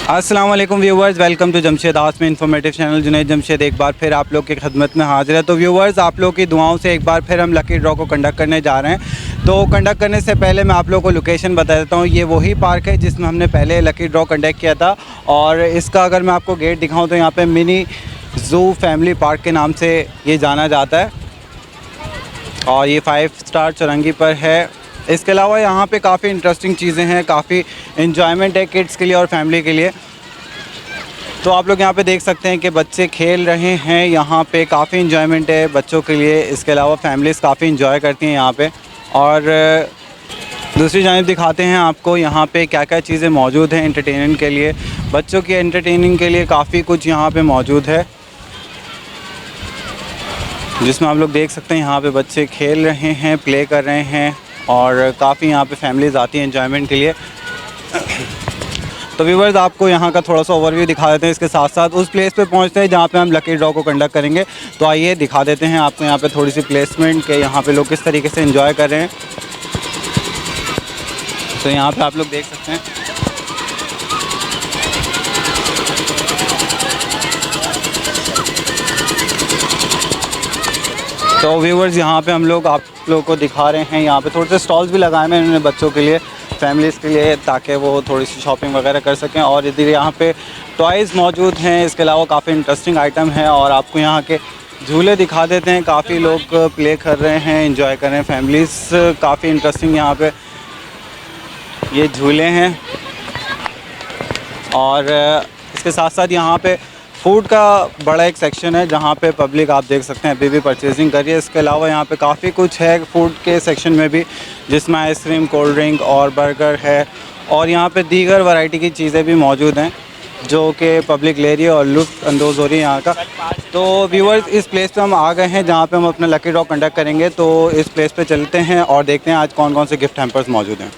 अस्सलाम वालेकुम viewers, welcome to Jamshed Asmi informative channel. Junaid Jamshed एक बार फिर आप लोग की खिदमत में हाजिर है। तो व्यूवर्स, आप लोग की दुआओं से एक बार फिर हम लकी ड्रॉ को कंडक्ट करने जा रहे हैं। तो कंडक्ट करने से पहले मैं आप लोगों को लोकेशन बता देता हूँ। ये वही पार्क है जिसमें हमने पहले लकी ड्रॉ कंडक्ट किया था, और इसका अगर मैं आपको गेट दिखाऊँ तो यहाँ पर मिनी ज़ू फैमिली पार्क के नाम से ये जाना जाता है, और ये 5 स्टार चौरंगी पर है। इसके अलावा यहाँ पे काफ़ी इंटरेस्टिंग चीज़ें हैं, काफ़ी इन्जॉयमेंट है किड्स के लिए और फैमिली के लिए। तो आप लोग यहाँ पे देख सकते हैं कि बच्चे खेल रहे हैं, यहाँ पे काफ़ी इन्जॉयमेंट है बच्चों के लिए। इसके अलावा फैमिलीज़ काफ़ी इन्जॉय करती हैं यहाँ पे। और दूसरी जानिब दिखाते हैं आपको यहाँ पे क्या क्या चीज़ें मौजूद हैं एंटरटेनमेंट के लिए। बच्चों की एंटरटेनिंग के लिए काफ़ी कुछ यहाँ पर मौजूद है, जिसमें आप लोग देख सकते हैं यहाँ पे बच्चे खेल रहे हैं, प्ले कर रहे हैं, और काफ़ी यहाँ पे फैमिलीज़ आती हैं एंजॉयमेंट के लिए। तो व्यूवर्स, आपको यहाँ का थोड़ा सा ओवरव्यू दिखा देते हैं। इसके साथ साथ उस प्लेस पे पहुँचते हैं जहाँ पे हम लकी ड्रॉ को कंडक्ट करेंगे। तो आइए दिखा देते हैं आपको यहाँ पे थोड़ी सी प्लेसमेंट के, यहाँ पे लोग किस तरीके से एंजॉय कर रहे हैं। तो यहाँ पे आप लोग देख सकते हैं तो व्यूवर्स, यहाँ पे हम लोग आप लोगों को दिखा रहे हैं। यहाँ पे थोड़े से स्टॉल्स भी लगाए हैं इन्होंने बच्चों के लिए, फैमिलीज़ के लिए, ताकि वो थोड़ी सी शॉपिंग वगैरह कर सकें। और इधर यहाँ पे टॉयज़ मौजूद हैं। इसके अलावा काफ़ी इंटरेस्टिंग आइटम है, और आपको यहाँ के झूले दिखा देते हैं। काफ़ी लोग प्ले कर रहे हैं, इंजॉय कर रहे हैं फैमिलीज़। काफ़ी इंटरेस्टिंग यहाँ पे ये झूले हैं। और इसके साथ साथ यहाँ पे फूड का बड़ा एक सेक्शन है, जहाँ पे पब्लिक आप देख सकते हैं अभी भी परचेजिंग कर रही है। इसके अलावा यहाँ पे काफ़ी कुछ है फूड के सेक्शन में भी, जिसमें आइसक्रीम, कोल्ड ड्रिंक और बर्गर है। और यहाँ पे दीगर वैरायटी की चीज़ें भी मौजूद हैं जो कि पब्लिक ले रही है और लुत्फ़ अंदोज़ हो रही है यहाँ का। तो व्यूअर्स, इस प्लेस पे हम आ गए हैं जहाँ पे हम अपना लकी ड्रॉ कंडक्ट करेंगे। तो इस प्लेस पे चलते हैं और देखते हैं आज कौन कौन से गिफ्ट हैम्पर्स मौजूद हैं।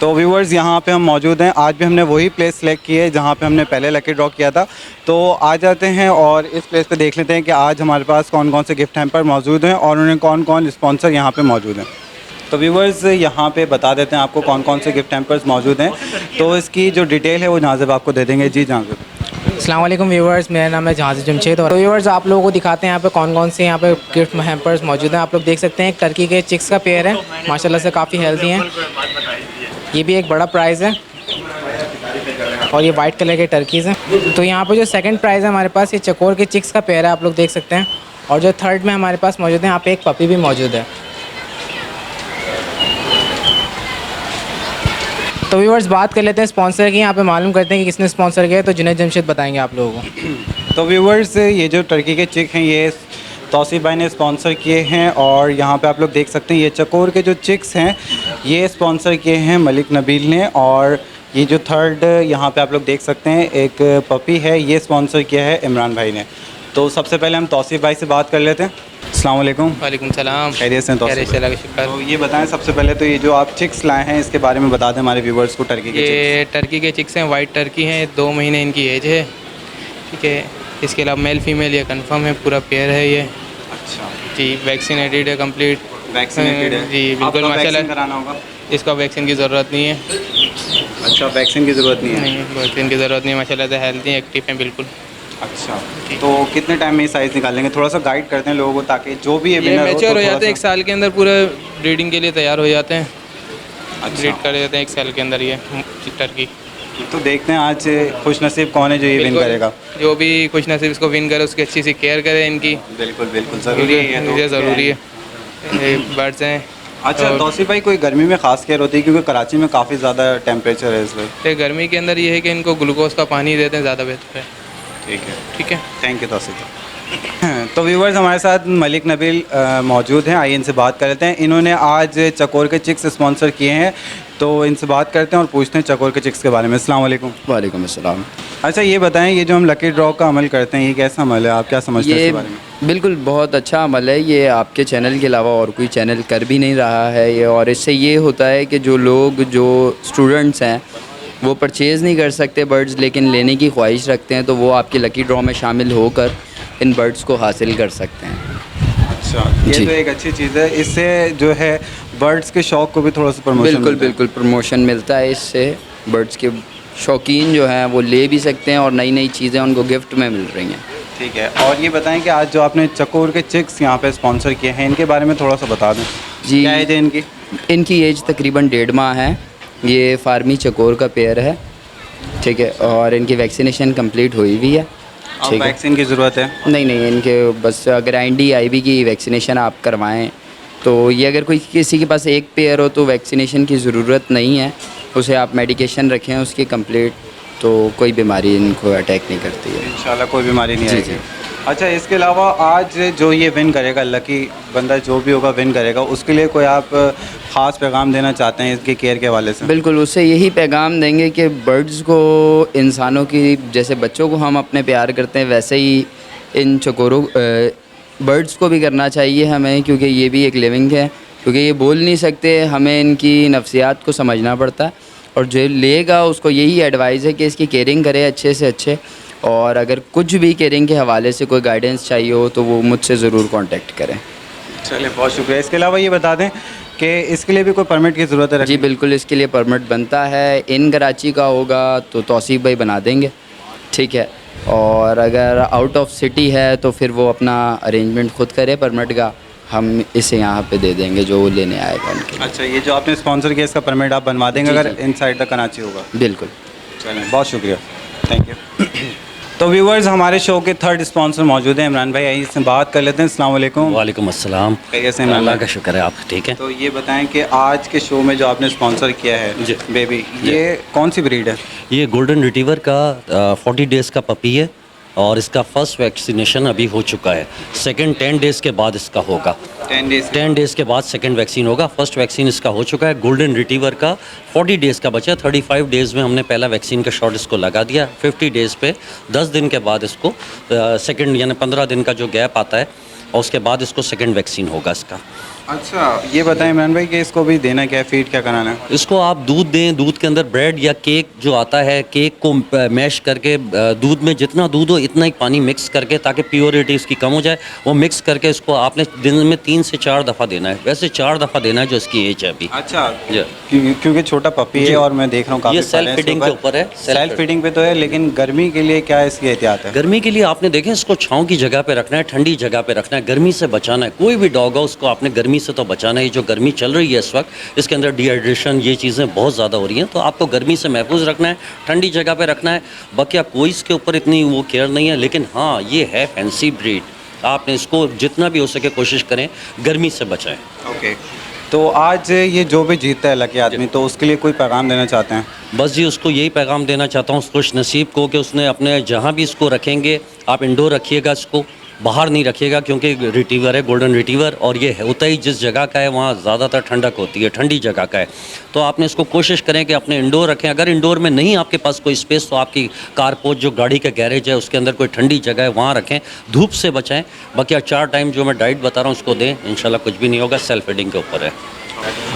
तो व्यूवर्स, यहाँ पे हम मौजूद हैं। आज भी हमने वही प्लेस सेलेक्ट की है जहाँ पे हमने पहले लकी ड्रॉ किया था। तो आ जाते हैं और इस प्लेस पे देख लेते हैं कि आज हमारे पास कौन कौन से गिफ्ट हैम्पर मौजूद हैं और उन्हें कौन कौन स्पॉन्सर यहाँ पे मौजूद हैं। तो व्यूवर्स, यहाँ पे बता देते हैं आपको कौन कौन से गिफ्ट हैम्पर्स मौजूद हैं। तो इसकी जो डिटेल है वो नाज़िब आपको दे देंगे। जी जाज़िब। अस्सलाम वालेकुम व्यूवर्स, मेरा नाम है जहाज़ जमशेद। और व्यूवर्स, आप लोगों को दिखाते हैं यहाँ पे कौन कौन से यहाँ पे गिफ्ट हैम्पर्स मौजूद हैं। आप लोग देख सकते हैं एक टर्की के चिक्स का पेयर है, माशाल्लाह से काफ़ी हेल्दी हैं। ये भी एक बड़ा प्राइज़ है, और ये वाइट कलर के टर्कीज़ हैं। तो यहाँ पे जो सेकंड प्राइज़ है हमारे पास, ये चकोर के चिक्स का पेयर है, आप लोग देख सकते हैं। और जो थर्ड में हमारे पास मौजूद है, यहाँ पे एक पपी भी मौजूद है। तो व्यूवर्स, बात कर लेते हैं स्पॉन्सर की। यहाँ पे मालूम करते हैं कि किसने स्पॉन्सर किया है। तो जुनैद जमशेद बताएंगे आप लोगों को। तो व्यूवर्स, ये जो टर्की के चिक हैं ये तौसीफ़ भाई ने स्पॉन्सर किए हैं। और यहाँ पे आप लोग देख सकते हैं ये चकोर के जो चिक्स हैं ये स्पॉन्सर किए हैं मलिक नबील ने। और ये जो थर्ड यहाँ पे आप लोग देख सकते हैं एक पपी है, ये स्पॉन्सर किया है इमरान भाई ने। तो सबसे पहले हम तौसीफ़ भाई से बात कर लेते हैं। अस्सलाम वालेकुम। वालेकुम सलाम। खैरियत से हैं तौसीफ़? तो ये बताएं सबसे पहले तो ये जो आप चिक्स लाए हैं इसके बारे में बता दें हमारे व्यूवर्स को। टर्की के ये टर्की के चिक्स हैं, वाइट टर्की हैं, 2 महीने इनकी एज है, ठीक है। इसके अलावा मेल फीमेल ये कंफर्म है, पूरा पेयर है ये। अच्छा जी, वैक्सीनेटेड है, कंप्लीट वैक्सीनेटेड है जी, बिल्कुल माशाल्लाह। कराना होगा इसका वैक्सीन की ज़रूरत नहीं है। अच्छा, वैक्सीन की ज़रूरत नहीं है? नहीं, वैक्सीन की ज़रूरत नहीं है, माशाल्लाह से हेल्दी एक्टिव हैं बिल्कुल। अच्छा, तो कितने टाइम में ये साइज़ निकाल लेंगे? थोड़ा सा गाइड करते हैं लोगों को ताकि जो भी ये मैच्योर हो जाते हैं 1 साल के अंदर, पूरे ब्रीडिंग के लिए तैयार हो जाते हैं। अच्छा, ब्रीड कर देते हैं 1 साल के अंदर ये टर्की। तो देखते हैं आज खुश नसीब कौन है जो ये विन करेगा। जो भी खुश नसीब इसको विन करे उसकी अच्छी सी केयर करे इनकी। बिल्कुल बिल्कुल ज़रूरी है, ये ज़रूरी है। बर्ड्स हैं। अच्छा तौसीफ़ भाई, कोई गर्मी में ख़ास केयर होती है क्योंकि कराची में काफ़ी ज़्यादा टेम्परेचर है इस वक्त? गर्मी के अंदर ये है कि इनको ग्लूकोज का पानी देते हैं, ज़्यादा बेहतर है। ठीक है। Thank you Tauseef. तो व्यूवर्स, हमारे साथ मलिक नबील मौजूद हैं। आइए इनसे बात कर लेते हैं। इन्होंने आज चकोर के चिक्स स्पॉन्सर किए हैं, तो इनसे बात करते हैं और पूछते हैं चकोर के चिक्स के बारे में। अस्सलाम वालेकुम। वालेकुम अस्सलाम। अच्छा, ये बताएं ये जो हम लकी ड्रॉ का अमल करते हैं ये कैसा अमल है, आप क्या समझते हैं इसके बारे में? बिल्कुल बहुत अच्छा अमल है ये, आपके चैनल के अलावा और कोई चैनल कर भी नहीं रहा है ये। और इससे ये होता है कि जो लोग, जो स्टूडेंट्स हैं वो परचेज़ नहीं कर सकते बर्ड्स, लेकिन लेने की ख्वाहिश रखते हैं, तो वो आपके लकी ड्रॉ में शामिल होकर इन बर्ड्स को हासिल कर सकते हैं। अच्छा, ये तो एक अच्छी चीज़ है। इससे जो है बर्ड्स के शौक़ को भी थोड़ा सा प्रमोशन बिल्कुल प्रमोशन मिलता है इससे, बर्ड्स के शौकीन जो हैं वो ले भी सकते हैं और नई नई चीज़ें उनको गिफ्ट में मिल रही हैं। ठीक है, और ये बताएं कि आज जो आपने चकोर के चिक्स यहाँ पे स्पॉन्सर किए हैं, इनके बारे में थोड़ा सा बता दें। जी, क्या एज है इनकी? इनकी एज तकरीबन 1.5 माह है। ये फार्मी चकोर का पेयर है, ठीक है, और इनकी वैक्सीनेशन कंप्लीट हुई हुई है। अब ठीक है, वैक्सीन की ज़रूरत है? नहीं, इनके बस अगर IND-IB की वैक्सीनेशन आप करवाएं तो ये अगर कोई किसी के पास एक पेयर हो तो वैक्सीनेशन की ज़रूरत नहीं है, उसे आप मेडिकेशन रखें उसकी कंप्लीट, तो कोई बीमारी इनको अटैक नहीं करती है। इंशाल्लाह कोई बीमारी नहीं जी, आएगी। जी। अच्छा, इसके अलावा आज जो ये विन करेगा, लकी बंदा जो भी होगा विन करेगा, उसके लिए कोई आप ख़ास पैगाम देना चाहते हैं इसके केयर के हवाले से? बिल्कुल, उससे यही पैगाम देंगे कि बर्ड्स को इंसानों की जैसे बच्चों को हम अपने प्यार करते हैं वैसे ही इन चकोरों बर्ड्स को भी करना चाहिए हमें, क्योंकि ये भी एक लिविंग है, क्योंकि ये बोल नहीं सकते, हमें इनकी नफ्सियात को समझना पड़ता है। और जो लेगा उसको यही एडवाइस है कि इसकी केयरिंग करे अच्छे से अच्छे, और अगर कुछ भी केयरिंग के हवाले से कोई गाइडेंस चाहिए हो तो वो मुझसे ज़रूर कांटेक्ट करें। चलिए, बहुत शुक्रिया। इसके अलावा ये बता दें कि इसके लिए भी कोई परमिट की ज़रूरत है? जी बिल्कुल, इसके लिए परमिट बनता है। इन कराची का होगा तो तौसीफ़ भाई बना देंगे, ठीक है, और अगर आउट ऑफ सिटी है तो फिर वो अपना अरेंजमेंट खुद करे परमिट का, हम इसे यहाँ पे दे देंगे जो वो लेने आएगा उनके। अच्छा, ये जो आपने स्पॉन्सर किया इसका परमिट आप बनवा देंगे जी, अगर जी। इनसाइड द कराची होगा? बिल्कुल। चलें, बहुत शुक्रिया, थैंक यू। तो व्यूवर्स, हमारे शो के थर्ड स्पॉन्सर मौजूद हैं इमरान भाई, आइए इससे बात कर लेते हैं। अस्सलाम वालेकुम। वालेकुम अस्सलाम। कैसे हैं इमरान अल्लाह भाई? का शुक्र है, आप ठीक है? तो ये बताएं कि आज के शो में जो आपने स्पॉन्सर किया है जी। बेबी, ये कौन सी ब्रीड है? ये गोल्डन रिट्रीवर का 40 डेज़ का पपी है और इसका फर्स्ट वैक्सीनेशन अभी हो चुका है। सेकंड 10 डेज़ के बाद इसका होगा। 10 डेज 10 डेज़ के बाद सेकंड वैक्सीन होगा। फर्स्ट वैक्सीन इसका हो चुका है। गोल्डन रिट्रीवर का 40 डेज़ का बचा। 35 डेज़ में हमने पहला वैक्सीन का शॉट इसको लगा दिया। 50 डेज़ पे 10 दिन के बाद इसको सेकंड, यानी 15 दिन का जो गैप आता है, और उसके बाद इसको सेकंड वैक्सीन होगा इसका। अच्छा, ये बताएं इमरान भाई कि इसको भी देना क्या है, फीड क्या कराना है? इसको आप दूध दें, दूध के अंदर ब्रेड या केक जो आता है, केक को मैश करके दूध में जितना दूध हो इतना ही पानी मिक्स करके, ताकि प्योरिटी इसकी कम हो जाए, वो मिक्स करके इसको आपने दिन में 3 से 4 दफ़ा देना है। वैसे 4 दफ़ा देना है जो इसकी एज है अभी। अच्छा, जी। क्योंकि छोटा पपी है और मैं देख रहा हूँ काफ़ी ये सेल्फ फीडिंग के ऊपर है। सेल्फ फीडिंग पे तो है, लेकिन गर्मी के लिए क्या इसकी एहतियात है? गर्मी के लिए आपने देखें इसको छाँव की जगह पे रखना है, ठंडी जगह पे रखना है, गर्मी से बचाना है। कोई भी डॉग हो उसको आपने गर्मी से तो बचाना है। जो गर्मी चल रही है इस वक्त, इसके अंदर डिहाइड्रेशन ये चीज़ें बहुत ज़्यादा हो रही हैं, तो आपको गर्मी से महफूज रखना है, ठंडी जगह पे रखना है। बाकी आप कोई इसके ऊपर इतनी वो केयर नहीं है, लेकिन हाँ ये है फैंसी ब्रीड। आपने इसको जितना भी हो सके कोशिश करें गर्मी से बचाएं। ओके, तो आज ये जो भी जीतता है लकी आदमी, तो उसके लिए कोई पैगाम देना चाहते हैं? बस जी, उसको यही पैगाम देना चाहता हूँ, उस खुश नसीब को, कि उसने अपने जहाँ भी इसको रखेंगे आप इंडोर रखिएगा, इसको बाहर नहीं रखिएगा, क्योंकि रिट्रीवर है, गोल्डन रिट्रीवर, और ये होता ही जिस जगह का है वहाँ ज़्यादातर ठंडक होती है, ठंडी जगह का है। तो आपने इसको कोशिश करें कि अपने इंडोर रखें। अगर इंडोर में नहीं आपके पास कोई स्पेस, तो आपकी कारपोर्ट जो गाड़ी का गैरेज है उसके अंदर कोई ठंडी जगह है वहाँ रखें, धूप से बचाएं। बाकी 4 टाइम जो मैं डाइट बता रहा हूँ उसको दें, इंशाल्लाह कुछ भी नहीं होगा। सेल्फ फीडिंग के ऊपर है।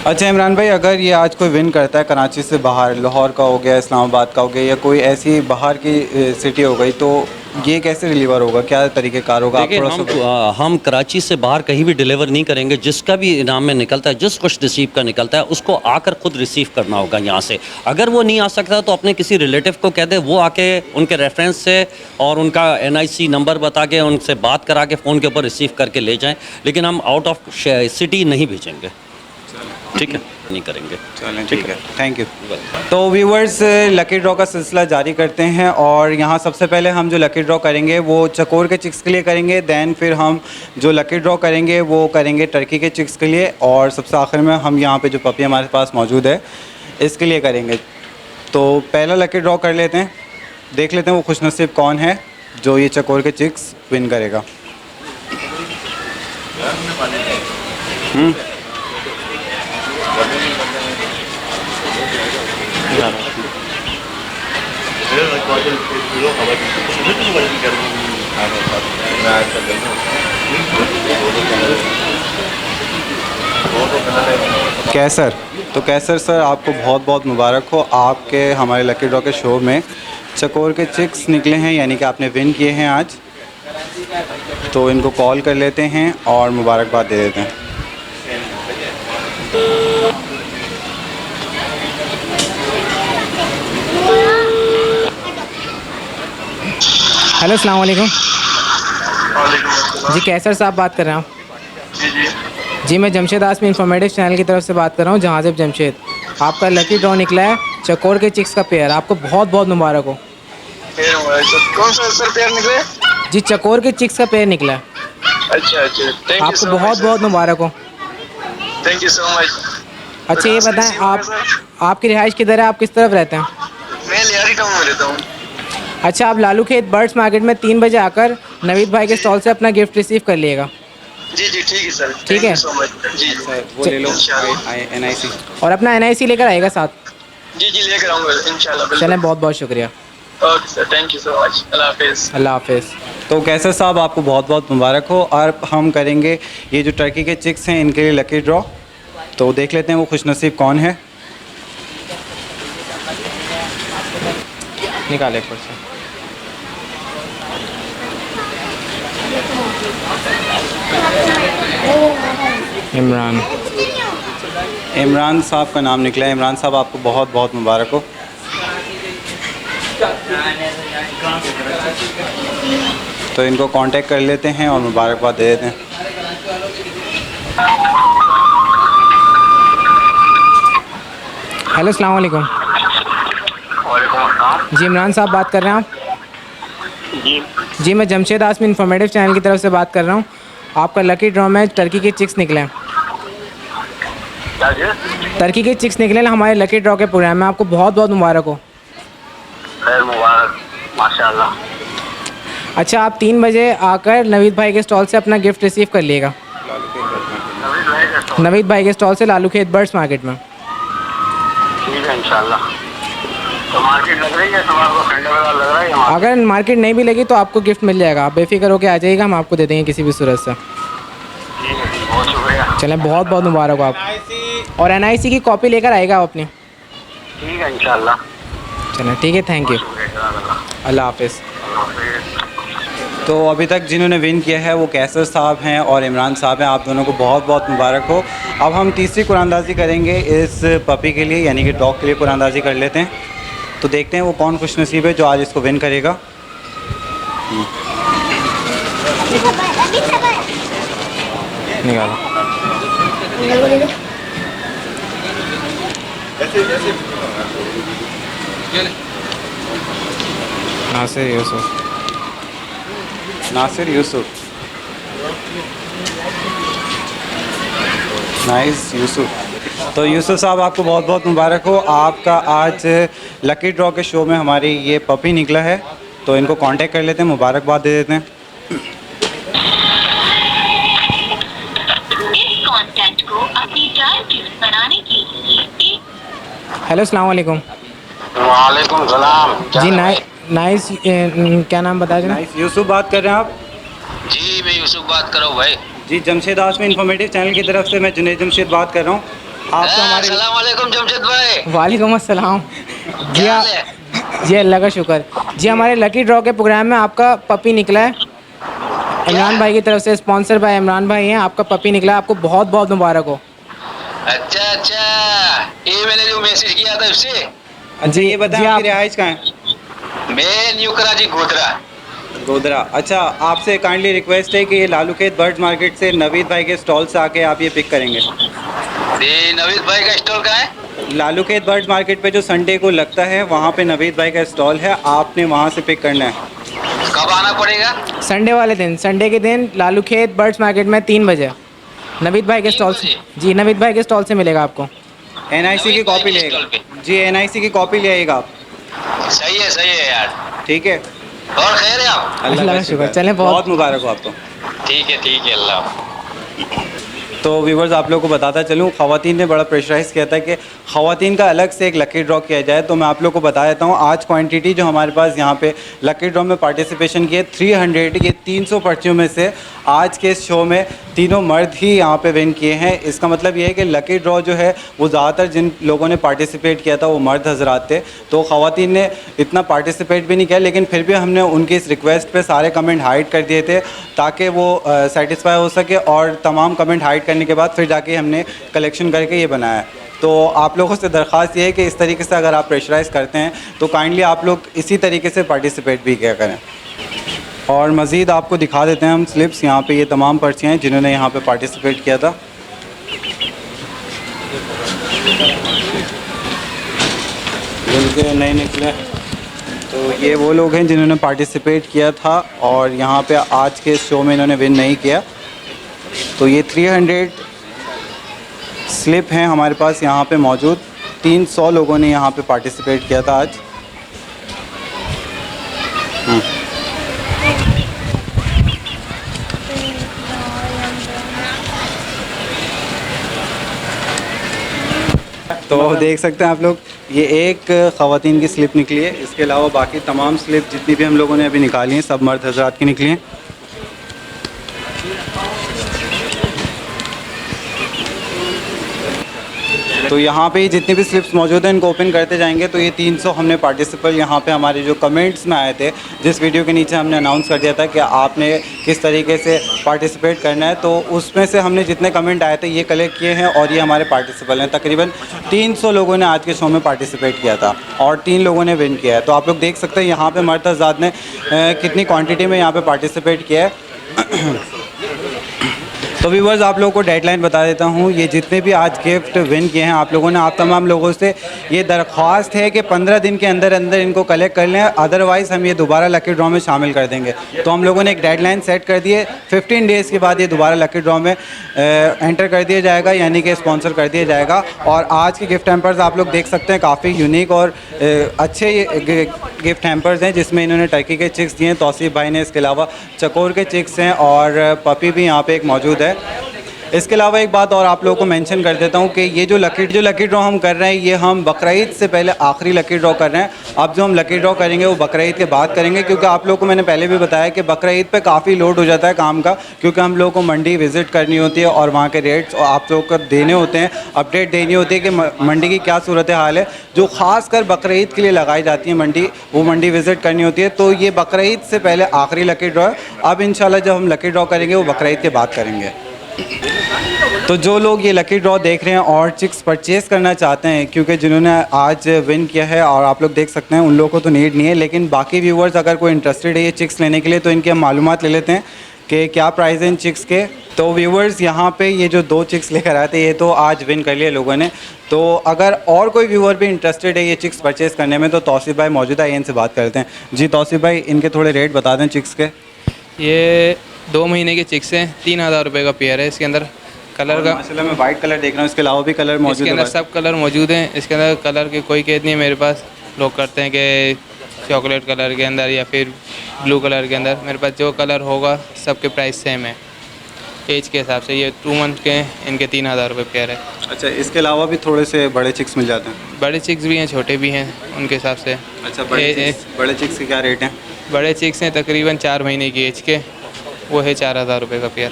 अच्छा इमरान भाई, अगर ये आज कोई विन करता है कराची से बाहर, लाहौर का हो गया, इस्लामाबाद का हो गया, या कोई ऐसी बाहर की सिटी हो गई, तो ये कैसे डिलीवर होगा, क्या तरीक़ेकार होगा? आप देखिए, थोड़ा हम कराची से बाहर कहीं भी डिलीवर नहीं करेंगे। जिसका भी इनाम में निकलता है, जिस खुश नसीब का निकलता है, उसको आकर खुद रिसीव करना होगा यहाँ से। अगर वो नहीं आ सकता तो अपने किसी रिलेटिव को कह दे, वो आके उनके रेफरेंस से और उनका NIC नंबर बता के उनसे बात करा के फ़ोन के ऊपर रिसीव करके ले जाएँ। लेकिन हम आउट ऑफ सिटी नहीं भेजेंगे, ठीक है, नहीं करेंगे। चलें, ठीक है, थैंक यू। तो व्यूवर्स, लकी ड्रॉ का सिलसिला जारी करते हैं, और यहाँ सबसे पहले हम जो लकी ड्रॉ करेंगे वो चकोर के चिक्स के लिए करेंगे। दैन फिर हम जो लकी ड्रॉ करेंगे वो करेंगे टर्की के चिक्स के लिए, और सबसे आखिर में हम यहाँ पे जो पपी हमारे पास मौजूद है इसके लिए करेंगे। तो पहला लकी ड्रॉ कर लेते हैं, देख लेते हैं वो खुशनसीब कौन है जो ये चकोर के चिक्स विन करेगा। कैसर, तो कैसर सर आपको बहुत बहुत मुबारक हो, आपके हमारे लकी ड्रॉ के शो में चकोर के चिक्स निकले हैं, यानी कि आपने विन किए हैं आज। तो इनको कॉल कर लेते हैं और मुबारकबाद दे देते हैं। हेलो अस्सलाम वालेकुम। वालेकुम अस्सलाम। जी कैसर साहब बात कर रहे हैं आप? जी जी जी मैं जमशेद आसमी इंफॉर्मेटिव चैनल की तरफ से बात कर रहा हूँ, जहाज़िब जमशेद। आपका लकी ड्रॉ निकला है चकोर के चिक्स का पेयर, आपको बहुत बहुत मुबारक हो। पेड़ मोबाइल सर, कौन सा सर पेड़ निकले? जी चकोर के चिक्स का पेयर निकला है, अच्छा अच्छा, थैंक यू आपको सो बहुत मच बहुत मुबारक हो। Thank you so much. अच्छा ये बताएं आपकी रिहाइश किधर है, आप किस तरफ रहते हैं? मैं लियारी टाउन में रहता हूँ। अच्छा आप लालू खेत बर्ड्स मार्केट में 3 बजे आकर नवीद भाई के स्टॉल से अपना गिफ्ट रिसीव कर लिएगा। जी जी ठीक है सर, ठीक है। सो मच जी। वो ले लो इंशाल्लाह। NIC। और अपना NIC लेकर आएगा साथ। जी जी लेकर आऊँगा इंशाल्लाह। चलें बहुत बहुत शुक्रिया, okay sir, thank you so much. अल्लाह हाफिज़। अल्लाह हाफिज़। तो कैसर साहब आपको बहुत बहुत मुबारक हो। और हम करेंगे ये जो टर्की के चिक्स हैं इनके लिए लकी ड्रॉ, तो देख लेते हैं वो खुशनसीब कौन है। निकाले पर्चा। इमरान। इमरान साहब का नाम निकला है। इमरान साहब आपको बहुत बहुत मुबारक हो। तो इनको कांटेक्ट कर लेते हैं और मुबारकबाद दे देते हैं। हेलो अस्सलाम वालेकुम। वालेकुम अस्सलाम। जी इमरान साहब बात कर रहे हैं आप? जी जी मैं जमशेद आसमी इंफॉर्मेटिव चैनल की तरफ से बात कर रहा हूँ। आपका लकी ड्रॉ में टर्की के चिक्स निकले हैं। क्या जी? टर्की के चिक्स निकले हैं हमारे लकी ड्रॉ के प्रोग्राम में, आपको बहुत बहुत मुबारक हो। खैर मुबारक, माशाल्लाह। अच्छा आप 3 बजे आकर नवीद भाई के स्टॉल से अपना गिफ्ट रिसीव कर लिएगा। नवीद भाई के स्टॉल से लालू खेत बर्ड्स मार्केट में। ठीक है इंशाल्लाह। तो मार्केट लग रही है, तो आपको संडे वाला लग रहा है यहाँ? अगर मार्केट नहीं भी लगी तो आपको गिफ्ट मिल जाएगा, आप बेफिक्र होकर आ जाइएगा, हम आपको दे देंगे किसी भी सूरत से। ठीक है जी, बहुत शुक्रिया। चलें बहुत बहुत मुबारक हो आप। और NIC की कॉपी लेकर आएगा आप अपनी। ठीक है इंशाल्लाह। चलें ठीक है, थैंक यू, अल्लाह हाफिज़। तो अभी तक जिन्होंने विन किया है वो कैसर साहब हैं और इमरान साहब हैं, आप दोनों को बहुत बहुत मुबारक हो। अब हम तीसरी कुरानंदाज़ी करेंगे इस पपी के लिए, यानी कि डॉग के लिए कुरानंदाज़ी कर लेते हैं। तो देखते हैं वो कौन खुशनसीब है जो आज इसको विन करेगा। निकालो। नासिर यूसुफ। नासिर यूसुफ, नाइस यूसुफ। तो यूसुफ साहब आपको बहुत बहुत मुबारक हो, आपका आज लकी ड्रॉ के शो में हमारी ये पपी निकला है। तो इनको कांटेक्ट कर लेते हैं, मुबारकबाद दे देते हैं। इस कॉन्टैक्ट को अपनी डायल गिफ्ट बनाने के लिए हेलो अस्सलाम वालेकुम। वालेकुम सलाम। जी नाइस क्या नाम बताया जनाब? नाइस यूसुफ बात कर रहे हैं आप? जी मैं यूसुफ बात कर रहा हूँ भाई। जी जमशेद आसमी इंफॉर्मेटिव चैनल की तरफ से मैं जुनैद जमशेद बात कर रहा हूँ। आप तो हमारे अस्सलाम वालेकुम जमशेद भाई। वालेकुम अस्सलाम। जी क्या आप हाल है? जी अल्लाह का शुक्र। जी हमारे लकी ड्रॉ के प्रोग्राम में आपका पपी निकला है, इमरान भाई की तरफ से, स्पॉन्सर बाय इमरान भाई हैं। आपका पपी निकला है, आपको बहुत बहुत मुबारक हो। अच्छा अच्छा, ये मैंने जो मैसेज किया था उससे। अच्छा ये बताएं जी, आपकी आप- रिहाइश कहाँ है? मैं न्यू कराची गोधरा। गोधरा। अच्छा आपसे काइंडली रिक्वेस्ट है कि ये लालू खेत बर्ड्स मार्केट से नवीद भाई के स्टॉल से आके आप ये पिक करेंगे। ये नवीद भाई का स्टॉल कहाँ है? लालू खेत बर्ड्स मार्केट पे जो संडे को लगता है वहाँ पे नवीद भाई का स्टॉल है, आपने वहाँ से पिक करना है। कब आना पड़ेगा? संडे वाले दिन, संडे के दिन लालू खेत बर्ड्स मार्केट में 3 बजे नवीद भाई के 3 स्टॉल से। बजे? जी नवीद भाई के स्टॉल से मिलेगा आपको। NIC की नवीद भाई कॉपी के लेगा। स्टॉल पे? जी NIC की कॉपी ले आइएगा आप। सही है यार। ठीक है, और खैर है आप? अल्लाह का शुक्र। चलें बहुत मुबारक हो आपको। ठीक है अल्लाह। तो व्यूवर्स आप लोगों को बताता चलूँ, ख़वातीन ने बड़ा प्रेशराइज़ किया था कि ख़वातीन का अलग से एक लकी ड्रॉ किया जाए। तो मैं आप लोगों को बता देता हूँ आज क्वांटिटी जो हमारे पास यहाँ पे लकी ड्रॉ में पार्टिसिपेशन की है 300, ये 300 पर्चियों में से आज के इस शो में तीनों मर्द ही यहाँ पे विन किए हैं। इसका मतलब ये है कि लकी ड्रॉ जो है वो ज़्यादातर जिन लोगों ने पार्टिसिपेट किया था वो मर्द हजरात थे। तो ख़वातीन ने इतना पार्टिसिपेट भी नहीं किया, लेकिन फिर भी हमने उनकी इस रिक्वेस्ट पे सारे कमेंट हाइड कर दिए थे ताकि वो सेटिस्फाई हो सके, और तमाम कमेंट हाइड करने के बाद फिर जाके हमने कलेक्शन करके ये बनाया। तो आप लोगों से दरख्वास्त ये है कि इस तरीके से अगर आप प्रेशराइज़ करते हैं तो काइंडली आप लोग इसी तरीके से पार्टिसिपेट भी किया करें। और मज़ीद आपको दिखा देते हैं हम स्लिप्स। यहाँ पे ये तमाम पर्चियाँ हैं जिन्होंने यहाँ पे पार्टिसिपेट किया था। जिनके नहीं निकले तो ये वो लोग हैं जिन्होंने पार्टिसिपेट किया था और यहाँ पे आज के शो में इन्होंने विन नहीं किया। तो ये 300 स्लिप हैं हमारे पास यहाँ पे मौजूद। 300 लोगों ने यहाँ पे पार्टिसिपेट किया था आज। तो देख सकते हैं आप लोग, ये एक ख़वातीन की स्लिप निकली है। इसके अलावा बाकी तमाम स्लिप जितनी भी हम लोगों ने अभी निकाली हैं सब मर्द हजरात की निकली हैं। तो यहाँ पे जितनी भी स्लिप्स मौजूद हैं इनको ओपन करते जाएंगे। तो ये 300 हमने पार्टिसिपेंट यहाँ पे हमारे जो कमेंट्स में आए थे, जिस वीडियो के नीचे हमने अनाउंस कर दिया था कि आपने किस तरीके से पार्टिसिपेट करना है, तो उसमें से हमने जितने कमेंट आए थे ये कलेक्ट किए हैं और ये हमारे पार्टिसिपेंट हैं। तकरीबन 300 लोगों ने आज के शो में पार्टिसिपेट किया था और 3 लोगों ने विन किया है। तो आप लोग देख सकते हैं यहाँ पर मर्द हज़रात ने कितनी क्वान्टिटी में यहाँ पर पार्टिसिपेट किया है। तो व्यूवर्स आप लोगों को डेडलाइन बता देता हूँ। ये जितने भी आज गिफ्ट विन किए हैं आप लोगों ने, आप तमाम लोगों से ये दरख्वास्त है कि 15 दिन के अंदर अंदर इनको कलेक्ट कर लें, अदरवाइज़ हम ये दोबारा लकी ड्रॉ में शामिल कर देंगे। तो हम लोगों ने एक डेडलाइन सेट कर दी है। 15 डेज़ के बाद ये दोबारा लकी ड्रॉ में एंटर कर दिया जाएगा, यानी कि स्पॉन्सर कर दिया जाएगा। और आज के गिफ्ट हैम्पर्स आप लोग देख सकते हैं, काफ़ी यूनिक और अच्छे गिफ्ट हैम्पर्स हैं, जिसमें इन्होंने टर्की के चिक्स दिए हैं तौसीफ़ भाई ने। इसके अलावा चकोर के चिक्स हैं और पपी भी यहाँ पे एक मौजूद है। इसके अलावा एक बात और आप लोगों को मेंशन कर देता हूँ कि ये जो लकी ड्रॉ हम कर रहे हैं ये हम बकरीद से पहले आखिरी लकी ड्रॉ कर रहे हैं। अब जो हम लकी ड्रॉ करेंगे वो बकरीद के बाद करेंगे, क्योंकि आप लोगों को मैंने पहले भी बताया कि बकरीद पे काफ़ी लोड हो जाता है काम का, क्योंकि हम लोगों को मंडी विज़िट करनी होती है और वहाँ के रेट्स आप लोगों को देने होते हैं, अपडेट देनी होती है कि मंडी की क्या सूरत हाल है। जो ख़ासकर बकरीद के लिए लगाई जाती है मंडी, वो मंडी विज़िट करनी होती है। तो ये बकरीद से पहले आखिरी लकी ड्रॉ है। अब इंशाल्लाह जब हम लकी ड्रॉ करेंगे वो बकरीद के बाद करेंगे। तो जो लोग ये लकी ड्रॉ देख रहे हैं और चिक्स परचेज़ करना चाहते हैं, क्योंकि जिन्होंने आज विन किया है और आप लोग देख सकते हैं उन लोगों को तो नीड नहीं है, लेकिन बाकी व्यूवर्स अगर कोई इंटरेस्टेड है ये चिक्स लेने के लिए तो इनकी हम मालूमात ले लेते हैं कि क्या प्राइस है इन चिक्स के। तो व्यूवर्स यहाँ पे ये जो 2 चिक्स लेकर आए थे ये तो आज विन कर लिए लोगों ने। तो अगर और कोई व्यूवर भी इंटरेस्टेड है ये चिक्स परचेज़ करने में तो तौसीफ़ भाई मौजूद है, इनसे बात करते हैं। जी तौसीफ़ भाई, इनके थोड़े रेट बता दें चिक्स के। ये 2 महीने के चिक्स हैं, 3000 रुपये का पेयर है। इसके अंदर कलर का माशाल्लाह मैं वाइट कलर देख रहा हूँ, इसके अलावा भी कलर मौजूद इसके है? अंदर सब कलर मौजूद हैं। इसके अंदर कलर की कोई कैद नहीं है मेरे पास। लोग करते हैं कि चॉकलेट कलर के अंदर या फिर ब्लू कलर के अंदर, मेरे पास जो कलर होगा सबके प्राइस सेम है एज के हिसाब से। ये 2 मंथ के हैं, इनके 3000 रुपये पेयर है। अच्छा, इसके अलावा भी थोड़े से बड़े चिक्स मिल जाते हैं? बड़े चिक्स भी हैं, छोटे भी हैं उनके हिसाब से। अच्छा, बड़े चिक्स के क्या रेट हैं? बड़े चिक्स हैं तकरीबन 4 महीने की एज के, वो है 4000 रुपये का पेयर।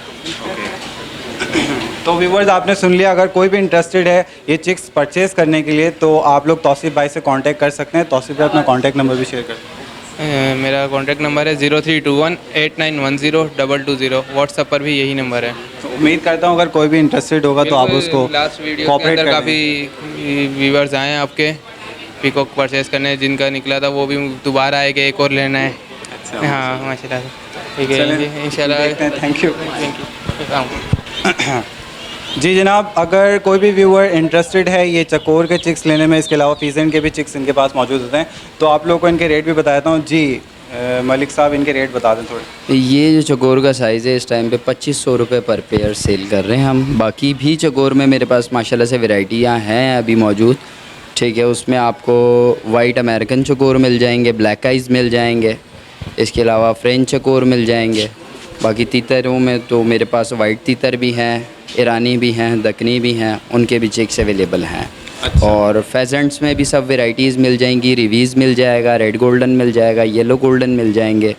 तो व्यूवर्स आपने सुन लिया, अगर कोई भी इंटरेस्टेड है ये चिक्स परचेज़ करने के लिए तो आप लोग तौसीफ़ भाई से कांटेक्ट कर सकते हैं। तौसीफ़ भाई अपना कांटेक्ट नंबर भी शेयर कर। मेरा कांटेक्ट नंबर है 032189102220। व्हाट्सएप पर भी यही नंबर है। तो उम्मीद करता हूँ अगर कोई भी इंटरेस्टेड होगा तो आप उसको लास्ट वीडियो के कोऑपरेट अंदर करें। काफ़ी व्यूवर्स आए हैं आपके पीकॉक परचेज़ करने, जिनका निकला था वो भी दोबारा आए कि एक और लेना है। अच्छा, हाँ माशाल्लाह, ठीक है इंशाल्लाह। Thank you. Thank you. जी जनाब, अगर कोई भी व्यूअर इंटरेस्टेड है ये चकोर के चिक्स लेने में, इसके अलावा फीजेंट के भी चिक्स इनके पास मौजूद होते हैं, तो आप लोगों को इनके रेट भी बताता हूँ। जी मलिक साहब, इनके रेट बता दें थोड़े। ये जो चकोर का साइज़ है इस टाइम पे 2500 रुपये पर पेयर सेल कर रहे हैं हम। बाकी भी चकोर में मेरे पास माशाल्लाह से वैरायटियाँ हैं अभी मौजूद, ठीक है। उसमें आपको वाइट अमेरिकन चकोर मिल जाएंगे, ब्लैक आइज़ मिल जाएंगे, इसके अलावा फ्रेंच चकोर मिल जाएंगे। बाकी तीतरों में तो मेरे पास वाइट तीतर भी हैं, ईरानी भी हैं, दक्कनी भी हैं, उनके भी चिक्स अवेलेबल हैं। अच्छा। और फेजेंट्स में भी सब वेराइटीज़ मिल जाएंगी, रिवीज़ मिल जाएगा, रेड गोल्डन मिल जाएगा, येलो गोल्डन मिल जाएंगे,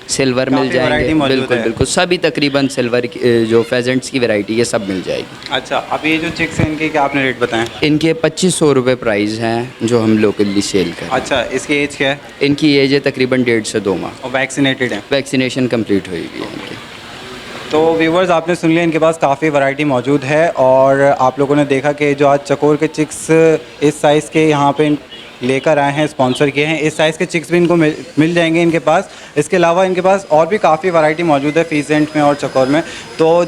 सिल्वर मिल जाएंगे। बिल्कुल बिल्कुल सभी तकरीबन सिल्वर जो फेजेंट्स की वैरायटी है सब मिल जाएगी। अच्छा, अब ये जो चिक्स हैं इनके क्या आपने रेट बताएं? इनके 2500 रुपये प्राइस हैं जो हम लोकली सेल करें। अच्छा, इसकी एज क्या है? इनकी एज है तकरीबन 1.5 से 2 माह। और वैक्सीनेटेड है? वैक्सीनेशन कंप्लीट हुई हुई है इनकी। तो व्यूवर्स आपने सुन लिया, इनके पास काफ़ी वैरायटी मौजूद है। और आप लोगों ने देखा कि जो आज चकोर के चिक्स इस साइज़ के यहाँ पे लेकर आए हैं, स्पॉन्सर किए हैं। इस साइज़ के चिक्स भी इनको मिल जाएंगे इनके पास। इसके अलावा इनके पास और भी काफ़ी वैरायटी मौजूद है फीसेंट में और चकोर में। तो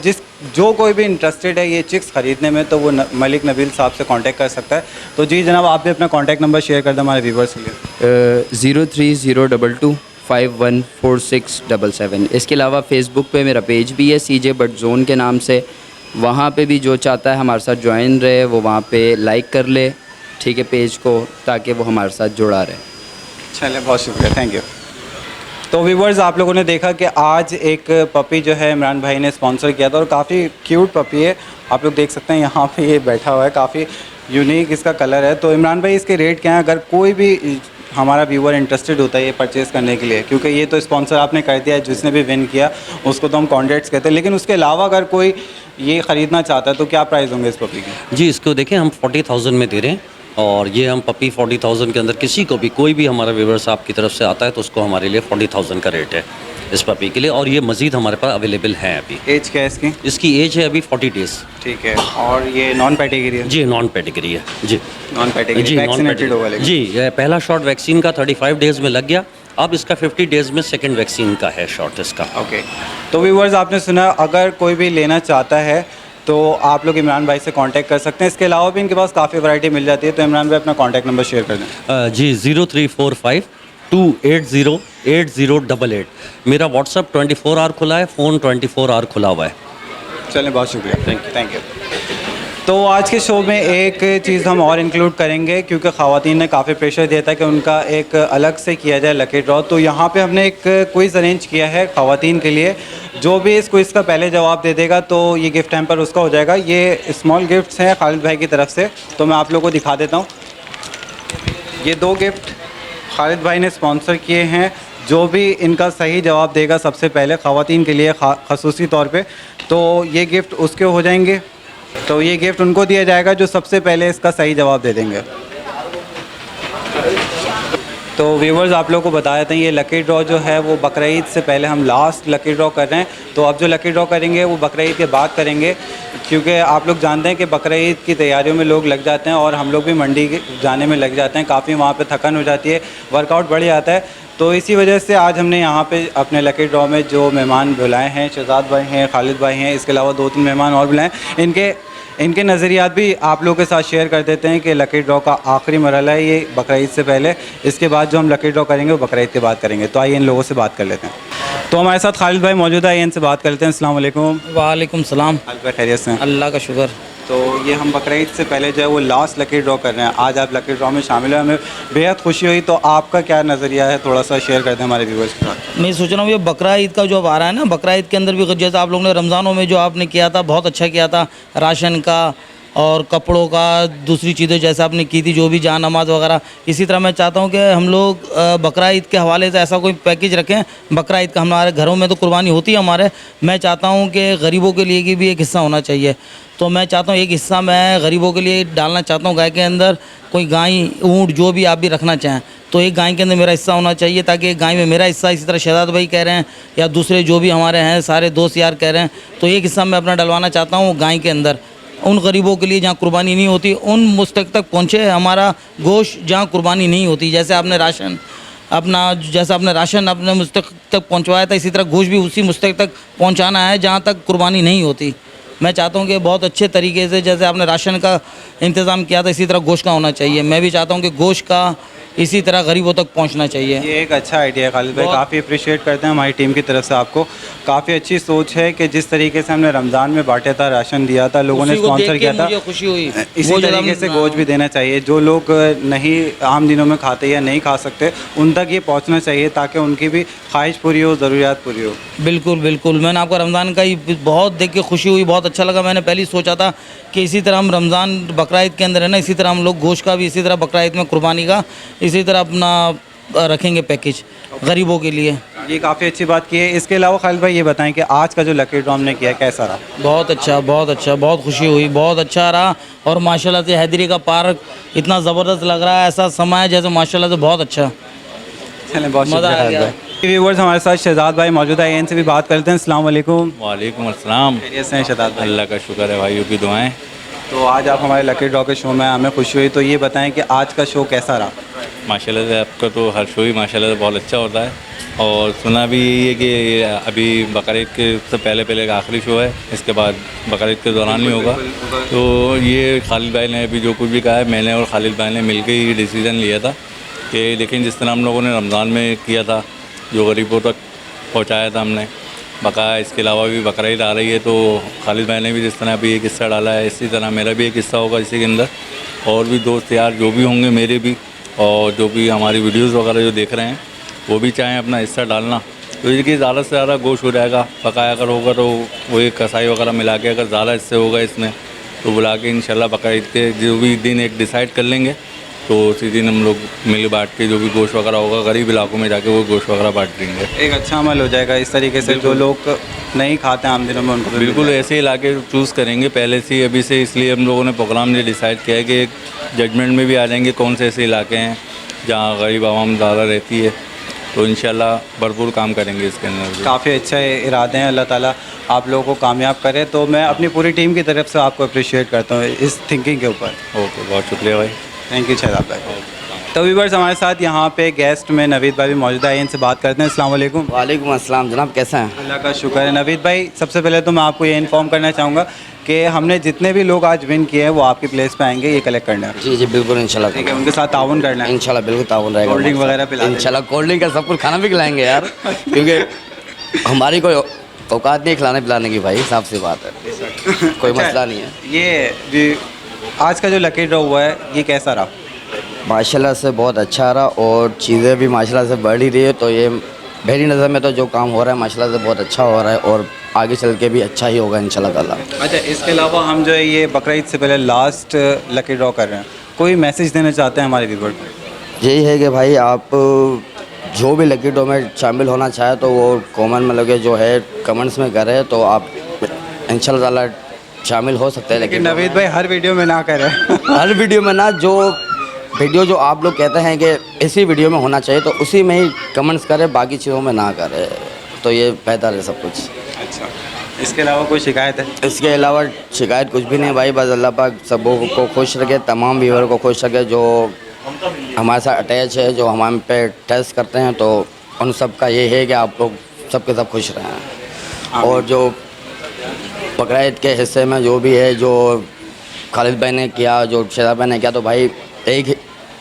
जो कोई भी इंटरेस्टेड है ये चिक्स ख़रीदने में तो वो मलिक नबील साहब से कांटेक्ट कर सकता है। तो जी जनाब, आप भी अपना कांटेक्ट नंबर शेयर कर दें हमारे व्यूवर्स के लिए। 0302514677। इसके अलावा फेसबुक पे मेरा पेज भी है CJ बट जोन के नाम से। वहाँ पे भी जो चाहता है हमारे साथ ज्वाइन रहे वो वहाँ पे लाइक कर ले, ठीक है, पेज को, ताकि वो हमारे साथ जुड़ा रहे। चलिए, बहुत शुक्रिया, थैंक यू। तो व्यूवर्स, आप लोगों ने देखा कि आज एक पपी जो है इमरान भाई ने स्पॉन्सर किया था और काफ़ी क्यूट पपी है। आप लोग देख सकते हैं यहाँ पे ये बैठा हुआ है, काफ़ी यूनिक इसका कलर है। तो इमरान भाई, इसके रेट क्या हैं अगर कोई भी हमारा व्यूवर इंटरेस्टेड होता है ये परचेज़ करने के लिए? क्योंकि ये तो स्पॉन्सर आपने कर दिया है, जिसने भी विन किया उसको तो हम कॉन्टैक्ट्स कहते हैं, लेकिन उसके अलावा अगर कोई ये ख़रीदना चाहता है तो क्या प्राइस होंगे इस पपी के? जी, इसको देखें हम 40,000 में दे रहे हैं और ये हम पपी 40,000 के अंदर किसी को भी, कोई भी हमारा व्यूवर्स आपकी तरफ से आता है तो उसको हमारे लिए 40,000 का रेट है इस पपी के लिए। और ये मज़ीद हमारे पास अवेलेबल है अभी। एज क्या है इसकी? इसकी एज है अभी 40 डेज़। ठीक है। और ये नॉन पैटेगरी है? जी, नॉन पैटेगरी है जी। नॉन पैटेगरी, जी, वैक्सीनेटेड होगा लेकिन? जी, ये पहला शॉट वैक्सीन का 35 डेज़ में लग गया। अब इसका 50 डेज़ में सेकंड वैक्सीन का है शॉट इसका। ओके। तो व्यूवर्स, आपने सुना, अगर कोई भी लेना चाहता है तो आप लोग इमरान भाई से कांटेक्ट कर सकते हैं। इसके अलावा भी इनके पास काफ़ी वैरायटी मिल जाती है। तो इमरान भाई अपना कांटेक्ट नंबर शेयर कर दें। जी, 0345280888। मेरा व्हाट्सअप 24 आवर खुला है, फ़ोन 24 आवर खुला हुआ है। चलें, बहुत शुक्रिया, थैंक यू। तो आज के शो में एक चीज़ हम और इंक्लूड करेंगे, क्योंकि ख़वातीन ने काफ़ी प्रेशर दिया था कि उनका एक अलग से किया जाए लकी ड्रॉ। तो यहाँ पे हमने एक क्विज़ अरेंज किया है ख़वातीन के लिए। जो भी इस क्विज़ का पहले जवाब दे देगा तो ये गिफ्ट हैम्पर उसका हो जाएगा। ये स्मॉल गिफ्ट्स हैं खालिद भाई की तरफ से, तो मैं आप लोगों को दिखा देता हूँ। ये 2 गिफ्ट खालिद भाई ने स्पॉन्सर किए हैं। जो भी इनका सही जवाब देगा सबसे पहले, ख़वातीन के लिए ख़ुसूसी तौर पे, तो ये गिफ्ट उसके हो जाएंगे। तो ये गिफ्ट उनको दिया जाएगा जो सबसे पहले इसका सही जवाब दे देंगे। तो व्यूवर्स, आप लोगों को बताया था ये लकी ड्रॉ जो है वो बकरीद से पहले हम लास्ट लकी ड्रॉ कर रहे हैं। तो अब जो लकी ड्रॉ करेंगे वो बकरीद के बाद करेंगे, क्योंकि आप लोग जानते हैं कि बकरीद की तैयारियों में लोग लग जाते हैं और हम लोग भी मंडी जाने में लग जाते हैं। काफ़ी वहाँ पे थकन हो जाती है, वर्कआउट बढ़ जाता है। तो इसी वजह से आज हमने यहाँ पे अपने लकी ड्रॉ में जो मेहमान बुलाए हैं, शहजाद भाई हैं, खालिद भाई हैं, इसके अलावा 2-3 मेहमान और बुलाए। इनके नज़रियात भी आप लोगों के साथ शेयर कर देते हैं कि लकी ड्रॉ का आखिरी मरहला है ये बकरीद से पहले। इसके बाद जो हम लकी ड्रॉ करेंगे वो बकरीद के बाद करेंगे। तो आइए इन लोगों से बात कर लेते हैं। तो हमारे साथ खालिद भाई मौजूद है, इनसे बात कर लेते हैं। अस्सलाम वालेकुम। वालेकुम सलाम। खालिद भाई खैरियत से? अल्लाह का शुक्र। तो ये हम बकरीद से पहले जो है वो लास्ट लकी ड्रॉ कर रहे हैं। आज आप लकी ड्रॉ में शामिल हैं, हमें बेहद खुशी हुई। तो आपका क्या नज़रिया है, थोड़ा सा शेयर कर दें हमारे व्यूवर्स के साथ। मैं सोच रहा हूँ ये बकरा ईद का जो अब आ रहा है ना, बकरा ईद के अंदर भी जैसे आप लोगों ने रमज़ानों में जो आपने किया था बहुत अच्छा किया था, राशन का और कपड़ों का, दूसरी चीज़ें जैसे आपने की थी, जो भी जान नमाज वगैरह, इसी तरह मैं चाहता हूँ कि हम लोग बकरा ईद के हवाले से ऐसा कोई पैकेज रखें। बकरा ईद का हमारे घरों में तो कुर्बानी होती है हमारे, मैं चाहता हूँ कि गरीबों के लिए की भी एक हिस्सा होना चाहिए। तो मैं चाहता हूँ एक हिस्सा मैं गरीबों के लिए डालना चाहता हूँ। गाय के अंदर कोई गाय, ऊँट, जो भी आप भी रखना चाहें तो एक गाय के अंदर मेरा हिस्सा होना चाहिए, ताकि एक गाय में मेरा हिस्सा, इसी तरह शहजाद भाई कह रहे हैं या दूसरे जो भी हमारे हैं सारे दोस्त यार कह रहे हैं, तो एक हिस्सा मैं अपना डलवाना चाहता हूँ गाय के अंदर। उन गरीबों के लिए जहाँ कुर्बानी नहीं होती, उन मुस्तक तक पहुँचे हमारा गोश्त जहाँ कुर्बानी नहीं होती। जैसे आपने राशन अपने मुस्तक तक पहुँचवाया था, इसी तरह गोश्त भी उसी मुस्तक तक पहुँचाना है जहाँ तक कुर्बानी नहीं होती। मैं चाहता हूँ कि बहुत अच्छे तरीके से जैसे आपने राशन का इंतज़ाम किया था इसी तरह गोश्त का होना चाहिए। मैं भी चाहता हूँ कि गोश्त का इसी तरह गरीबों तक पहुंचना चाहिए। ये एक अच्छा आइडिया है खालिद भाई, काफ़ी अप्रिशिएट करते हैं हमारी टीम की तरफ से आपको। काफ़ी अच्छी सोच है कि जिस तरीके से हमने रमज़ान में बांटा था, राशन दिया था, लोगों ने स्पॉन्सर किया था, मुझे खुशी हुई। इसी तरीके से गोश्त भी देना चाहिए। जो लोग नहीं आम दिनों में खाते या नहीं खा सकते उन तक ये पहुँचना चाहिए, ताकि उनकी भी ख्वाहिश पूरी हो, ज़रूरियात पूरी हो। बिल्कुल बिल्कुल, मैंने आपका रमज़ान का ही बहुत देख के खुशी हुई, बहुत अच्छा लगा। मैंने पहले ही सोचा था कि इसी तरह हम रमज़ान बकरा ईद के अंदर है ना, इसी तरह हम लोग गोश्त का भी इसी तरह बकरा ईद में कुर्बानी का इसी तरह अपना रखेंगे पैकेज गरीबों के लिए। ये काफ़ी अच्छी बात की है। इसके अलावा खालिद भाई ये बताएं कि आज का जो लकी ड्रॉ हमने किया कैसा रहा? बहुत अच्छा, बहुत अच्छा, बहुत खुशी हुई, बहुत अच्छा रहा। और माशाल्लाह से हैदरी का पार्क इतना ज़बरदस्त लग रहा है, ऐसा समय जैसे माशाल्लाह से बहुत अच्छा। चलें, बहुत मज़ा आ गया। व्यूवर्स, हमारे साथ शहजाद भाई मौजूद है, इनसे भी बात करते हैं। अस्सलाम वालेकुम। वालेकुम अस्सलाम। खैरियत से हैं शहजाद भाई? अल्लाह का शुक्र है, भाइयों की दुआएं। तो आज आप हमारे लकी ड्रॉ के शो में, हमें खुशी हुई। तो ये बताएं कि आज का शो कैसा रहा? माशाल्लाह से आपका तो हर शो ही माशाल्लाह से बहुत अच्छा होता है। और सुना भी यही है कि अभी बकरीद के से पहले का आखिरी शो है, इसके बाद बकरीद के दौरान नहीं होगा। तो ये खालिद भाई ने अभी जो कुछ भी कहा है, मैंने और खालिद भाई ने मिलकर ही डिसीज़न लिया था कि लेकिन जिस तरह हम लोगों ने रमज़ान में किया था, जो गरीबों तक पहुँचाया था हमने बकाया, इसके अलावा भी बकरीद आ रही है तो खालिद भाई ने भी जिस तरह अभी एक हिस्सा डाला है, इसी तरह मेरा भी एक हिस्सा होगा इसी के अंदर। और भी दोस्त यार जो भी होंगे मेरे भी, और जो भी हमारी वीडियोस वगैरह जो देख रहे हैं वो भी चाहें अपना हिस्सा डालना, तो इसकी ज़्यादा से ज़्यादा गोश्त हो जाएगा। बकाया अगर होगा तो वही कसाई वगैरह मिला के अगर ज़्यादा हिस्से होगा इसमें तो बुला के इंशाल्लाह बकरीद के जो भी दिन एक डिसाइड कर लेंगे, तो उसी दिन हम लोग मिल बांट के जो भी गोश्त वगैरह होगा गरीब इलाकों में जाके वो गोश्त वगैरह बांट देंगे। एक अच्छा अमल हो जाएगा इस तरीके से, जो लोग नहीं खाते हैं आम दिनों में उनको बिल्कुल ऐसे इलाके चूज़ करेंगे पहले से ही अभी से, इसलिए हम लोगों ने प्रोग्राम ये डिसाइड किया है कि एक जजमेंट में भी आ जाएंगे कौन से ऐसे इलाके हैं जहाँ गरीब आवाम ज़्यादा रहती है, तो इंशाल्लाह भरपूर काम करेंगे इसके अंदर। काफ़ी अच्छे इरादे हैं, अल्लाह ताला आप लोगों को कामयाब करे। तो मैं अपनी पूरी टीम की तरफ से आपको अप्रिशिएट करता हूँ इस थिंकिंग के ऊपर। ओके, बहुत शुक्रिया भाई, थैंक यू शहजाद भाई। तो व्यूअर्स हमारे साथ यहाँ पे गेस्ट में नवीद भाई भी मौजूद है, इनसे बात करते हैं। अस्सलाम वालेकुम। वालेकुम अस्सलाम जनाब, कैसे हैं? अल्लाह का शुक्र है। नवीद भाई, सबसे पहले तो मैं आपको ये इन्फॉर्म करना चाहूँगा कि हमने जितने भी लोग आज विन किए हैं वो आपकी प्लेस पे आएंगे ये कलेक्ट करना है। जी जी बिल्कुल इंशाल्लाह, ठीक है, उनके साथ ताउन करना है। इंशाल्लाह बिल्कुल ताउन रहेगा। कोल्ड ड्रिंक वगैरह पिला देंगे। इंशाल्लाह कोल्ड ड्रिंक का सब कुछ खाना भी खिलाएंगे यार, क्योंकि हमारी कोई औकात नहीं खिलाने पिलाने की भाई, साफ सी बात है, कोई मसला नहीं है। ये आज का जो लकी ड्रॉ हुआ है ये कैसा रहा? माशाल्लाह से बहुत अच्छा रहा और चीज़ें भी माशाल्लाह से बढ़ ही रही है, तो ये मेरी नज़र में तो जो काम हो रहा है माशाल्लाह से बहुत अच्छा हो रहा है और आगे चल के भी अच्छा ही होगा इंशाल्लाह ताला। अच्छा, इसके अलावा हम जो है ये बकरीद से पहले लास्ट लकी ड्रॉ कर रहे हैं, कोई मैसेज देना चाहते हैं हमारे व्यूअर्स को? यही है कि भाई आप जो भी लकी ड्रॉ में शामिल होना चाहे तो वो कॉमन मतलब कि जो है कमेंट्स में करें, तो आप इंशाल्लाह ताला शामिल हो सकते हैं। लेकिन नवीद भाई हर वीडियो में ना करें हर वीडियो में ना, जो वीडियो जो आप लोग कहते हैं कि इसी वीडियो में होना चाहिए तो उसी में ही कमेंट्स करें, बाकी चीज़ों में ना करें, तो ये बेहतर है सब कुछ। अच्छा, इसके अलावा कोई शिकायत है? इसके अलावा शिकायत कुछ भी नहीं भाई, बस अल्लाह पाक सबों को खुश रखे, तमाम व्यूअर को खुश रखे जो हमारे साथ अटैच है, जो हमारे पे टेस्ट करते हैं, तो उन सब का ये है कि आप लोग सबके सब खुश रहें। और जो बकरीद के हिस्से में जो भी है, जो खालिद भाई ने किया, जो शहजाद भाई ने किया, तो भाई एक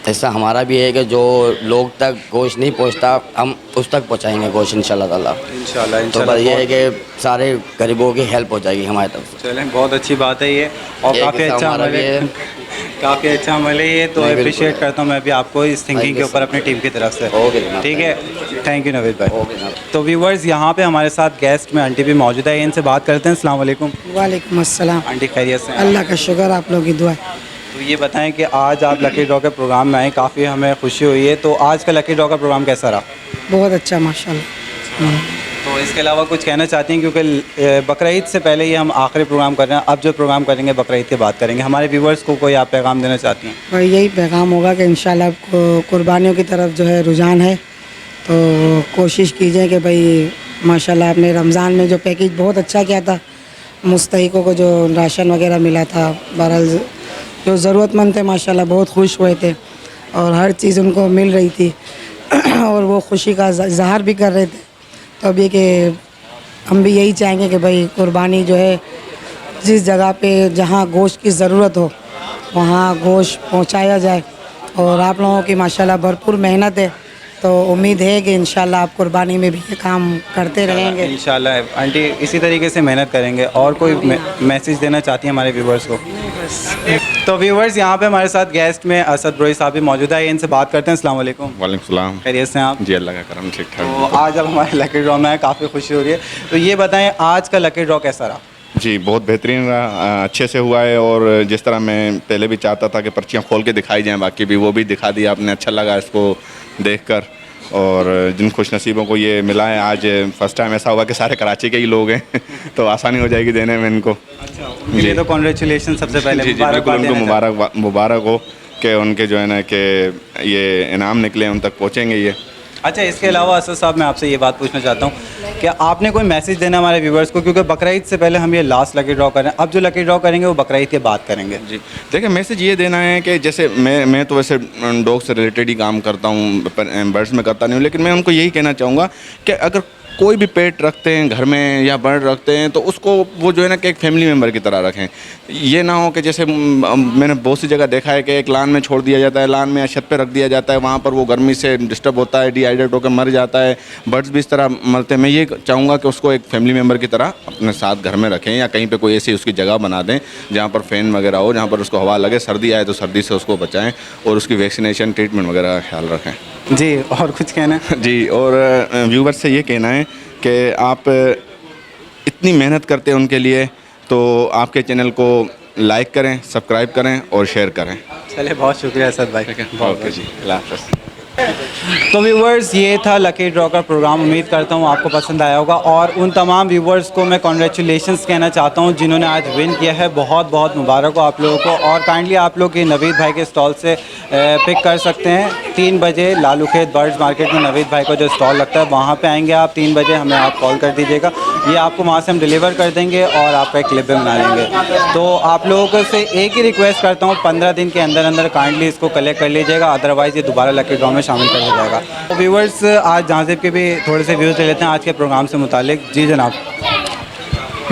हिस्सा हमारा भी है कि जो लोग तक गोश्त नहीं पहुंचता हम उस तक पहुंचाएंगे गोश्त इंशाल्लाह ताला। इंशाल्लाह तो बस ये है कि सारे गरीबों की हेल्प हो जाएगी हमारी तरफ से। चलें, बहुत अच्छी बात है ये, और काफ़ी अच्छा अमल है, काफ़ी अच्छा अमल है ये, तो अप्रिशिएट करता हूँ मैं भी आपको इस थिंकिंग के ऊपर अपनी टीम की तरफ से। ठीक है, थैंक यू नवीद भाई। तो व्यूवर्स यहाँ पे हमारे साथ गेस्ट में आंटी भी मौजूद है, इनसे बात करते हैं। अस्सलाम वालेकुम। वालेकुम अस्सलाम। आंटी खैरियत से? अल्लाह का शुक्र, आप लोगों की दुआ। तो ये बताएं कि आज आप लकी ड्रॉ के प्रोग्राम में आए, काफ़ी हमें खुशी हुई है, तो आज का लकी ड्रॉ का प्रोग्राम कैसा रहा? बहुत अच्छा माशाल्लाह। तो इसके अलावा कुछ कहना चाहती हैं, क्योंकि बकरीद से पहले ये हम आखिरी प्रोग्राम कर रहे हैं, अब जो प्रोग्राम करेंगे बकरीद की बात करेंगे, हमारे व्यूवर्स को कोई आप पैगाम देना चाहती हैं? भाई यही पैगाम होगा कि इंशाल्लाह कुर्बानियों की तरफ जो है रुझान है, तो कोशिश कीजिए कि भाई माशाल्लाह आपने रमज़ान में जो पैकेज बहुत अच्छा किया था, मुस्तहिकों को जो राशन वगैरह मिला था, बहरहाल जो ज़रूरतमंद थे माशाल्लाह बहुत खुश हुए थे और हर चीज़ उनको मिल रही थी और वो खुशी का इजहार भी कर रहे थे। तो अब ये कि हम भी यही चाहेंगे कि भाई कुर्बानी जो है जिस जगह पे जहाँ गोश्त की ज़रूरत हो वहाँ गोश्त पहुँचाया जाए, और आप लोगों की माशाल्लाह भरपूर मेहनत है, तो उम्मीद है कि इंशाल्लाह आप कुर्बानी में भी ये काम करते रहेंगे। इंशाल्लाह आंटी इसी तरीके से मेहनत करेंगे। और कोई मैसेज देना चाहती हैं हमारे व्यूवर्स को? तो व्यूवर्स यहाँ पे हमारे साथ गेस्ट में असद ब्रोई साहब भी मौजूद है, इनसे बात करते हैं। अस्सलाम वालेकुम। वालेकुम सलाम। खैरियत से हैं आप? जी अल्लाह का करम, ठीक ठाक। तो आज अब हमारे लकी ड्रॉ में काफ़ी खुशी हो रही है, तो ये बताएं आज का लकी ड्रॉ कैसा रहा? जी बहुत बेहतरीन रहा, अच्छे से हुआ है, और जिस तरह मैं पहले भी चाहता था कि पर्चियाँ खोल के दिखाई जाएँ, बाकी भी वो भी दिखा दिया आपने, अच्छा लगा इसको देखकर। और जिन खुश नसीबों को ये मिला है, आज फर्स्ट टाइम ऐसा हुआ कि सारे कराची के ही लोग हैं तो आसानी हो जाएगी देने में इनको। अच्छा, जी तो कॉन्ग्रेचुलेशन सबसे पहले। जी बिल्कुल, उनको मुबारक हो कि उनके जो है ना कि ये इनाम निकले उन तक पहुँचेंगे ये, अच्छा, इसके अलावा असद साहब मैं आपसे ये बात पूछना चाहता हूँ कि आपने कोई मैसेज देना हमारे व्यूवर्स को, क्योंकि बकरीद से पहले हम ये लास्ट लकी ड्रॉ करें, अब जो लकी ड्रॉ करेंगे वो बकरीद के बाद करेंगे। जी देखिए, मैसेज ये देना है कि जैसे मैं तो वैसे डॉग से रिलेटेड ही काम करता हूँ, बर्ड्स में करता नहीं हूँ, लेकिन मैं उनको यही कहना चाहूँगा कि अगर कोई भी पेट रखते हैं घर में या बर्ड रखते हैं तो उसको वो जो है ना कि एक फैमिली मेम्बर की तरह रखें। ये ना हो कि जैसे मैंने बहुत सी जगह देखा है कि एक लान में छोड़ दिया जाता है, लान में या छत पे रख दिया जाता है, वहाँ पर वो गर्मी से डिस्टर्ब होता है, डिहाइड्रेट होकर मर जाता है, बर्ड्स भी इस तरह मरते हैं। मैं ये चाहूँगा कि उसको एक फैमिली मेम्बर की तरह अपने साथ घर में रखें या कहीं पर कोई ऐसी उसकी जगह बना दें जहाँ पर फ़ैन वगैरह हो, जहाँ पर उसको हवा लगे, सर्दी आए तो सर्दी से उसको बचाएँ और उसकी वैक्सीनेशन ट्रीटमेंट वगैरह का ख्याल रखें। जी, और कुछ कहना है? जी, और व्यूवर्स से ये कहना है कि आप इतनी मेहनत करते हैं उनके लिए, तो आपके चैनल को लाइक करें, सब्सक्राइब करें और शेयर करें। चलिए, बहुत शुक्रिया असद भाई। ओके जी, अल्लाह हाफ़िज़। तो व्यूवर्स, ये था लकी ड्रॉ का प्रोग्राम। उम्मीद करता हूँ आपको पसंद आया होगा और उन तमाम व्यूवर्स को मैं कॉन्ग्रेचुलेशंस कहना चाहता हूँ जिन्होंने आज विन किया है। बहुत बहुत मुबारक हो आप लोगों को। और काइंडली आप लोग ये नवीद भाई के स्टॉल से पिक कर सकते हैं। 3 बजे लालू खेत बर्ड्स मार्केट में नवीद भाई का जो स्टॉल लगता है वहाँ पे आएंगे आप 3 बजे, हमें आप कॉल कर दीजिएगा, ये आपको वहाँ से हम डिलीवर कर देंगे और आपका एक क्लिप भी बना लेंगे। तो आप लोगों से एक ही रिक्वेस्ट करता हूँ, 15 दिन के अंदर अंदर काइंडली इसको कलेक्ट कर लीजिएगा, अदरवाइज़ ये दोबारा लकी ड्रॉ में शामिल कर दिया जाएगा। तो व्यूवर्स, आज जहाज़िब के भी थोड़े से व्यूज़ ले लेते हैं आज के प्रोग्राम से मुतालिक। जी जनाब।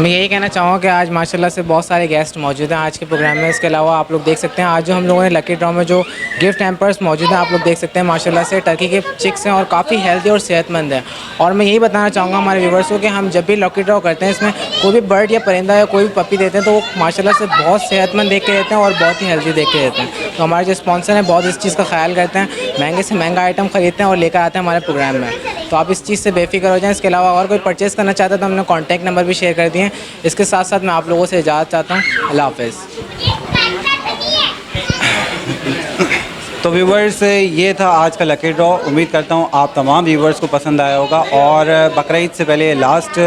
मैं यही कहना चाहूँगा कि आज माशाल्लाह से बहुत सारे गेस्ट मौजूद हैं आज के प्रोग्राम में। इसके अलावा आप लोग देख सकते हैं आज जो हम लोगों ने लकी ड्रॉ में जो गिफ्ट हैम्पर्स मौजूद हैं आप लोग देख सकते हैं माशाल्लाह से टर्की के चिक्स हैं और काफ़ी हेल्दी और सेहतमंद हैं। और मैं यही बताना चाहूँगा हमारे व्यूवर्स को कि हम जब भी लकी ड्रॉ करते हैं इसमें कोई भी बर्ड या परिंदा या कोई भी पपी देते हैं तो वो माशाल्लाह से बहुत सेहतमंद देख के देते हैं और बहुत ही हेल्दी देख के देते हैं। तो हमारे जो स्पॉन्सर हैं बहुत इस चीज़ का ख्याल करते हैं, महंगे से महंगा आइटम ख़रीदते हैं और लेकर आते हैं हमारे प्रोग्राम में। तो आप इस चीज़ से बेफिक्र हो जाएं। इसके अलावा और कोई परचेज़ करना चाहता है तो हमने कॉन्टैक्ट नंबर भी शेयर कर दिए हैं। इसके साथ साथ मैं आप लोगों से इजाज़त चाहता हूँ। अल्लाह हाफ़िज़। तो व्यूवर्स, ये था आज का लकी ड्रॉ। उम्मीद करता हूँ आप तमाम व्यूवर्स को पसंद आया होगा। और बकरीद से पहले लास्ट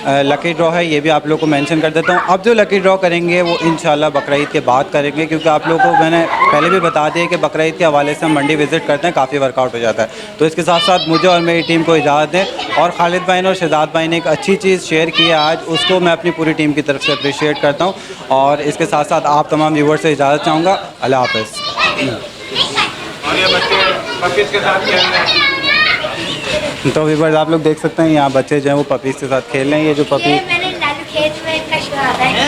लकी ड्रॉ है, ये भी आप लोगों को मेंशन कर देता हूँ। अब जो लकी ड्रॉ करेंगे वो इंशाल्लाह बकरीद के बाद करेंगे, क्योंकि आप लोगों को मैंने पहले भी बता दिया कि बकरीद के हवाले से हम मंडी विज़िट करते हैं, काफ़ी वर्कआउट हो जाता है। तो इसके साथ साथ मुझे और मेरी टीम को इजाज़त दें। और खालिद भाई ने और शहजाद भाई ने एक अच्छी चीज़ शेयर की है आज, उसको मैं अपनी पूरी टीम की तरफ से अप्रिशिएट करता हूँ। और इसके साथ साथ आप तमाम व्यूवर्स से इजाज़त चाहूँगा। अल्लाह हाफ़िज़। तो व्यूवर्स, आप लोग देख सकते हैं यहाँ बच्चे जो हैं वो पपीज़ के साथ खेल रहे हैं। ये जो पपी मैंने लालू खेत में इनका शो आता है।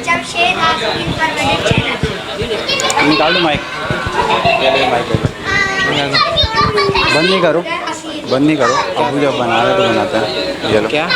Jamshed Asmeen permanent channel. निकाल दो माइक, बंद नहीं करो, बंद नहीं करो। अब जब बना रहे तो बनाते हैं। ये लो। क्या